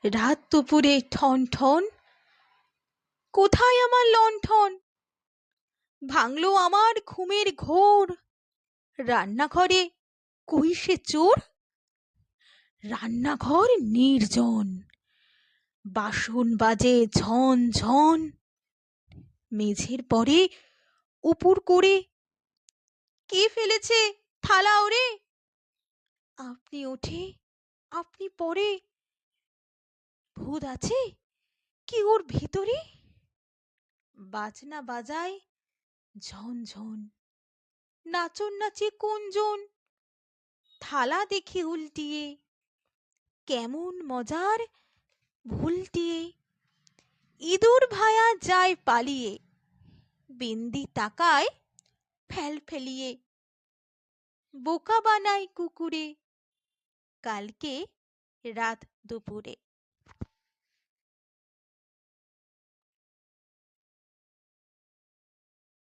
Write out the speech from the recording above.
রাত দুপুরে ঠন ঠন, কোথায় আমার লণ্ঠন? ভাঙলো আমার ঘুমের ঘোর, রান্নাঘরে কই সে চোর? রান্নাঘর নির্জন, বাসন বাজে ঝন ঝন, মেঝের পরে উপুর করে কে ফেলেছে থালা ওরে? আপনি ওঠে আপনি পরে, ভূত আছে কি ওর ভিতরে? বাজনা বাজায় ঝন ঝন, নাচন নাচে কোনজন? থালা দেখে উল্টিয়ে, কেমন মজার ভুলটিয়ে। ইঁদুর ভায়া যায় পালিয়ে, বিন্দি তাকায় ফেল ফেলিয়ে। বোকা বানাই কুকুরে, কালকে রাত দুপুরে।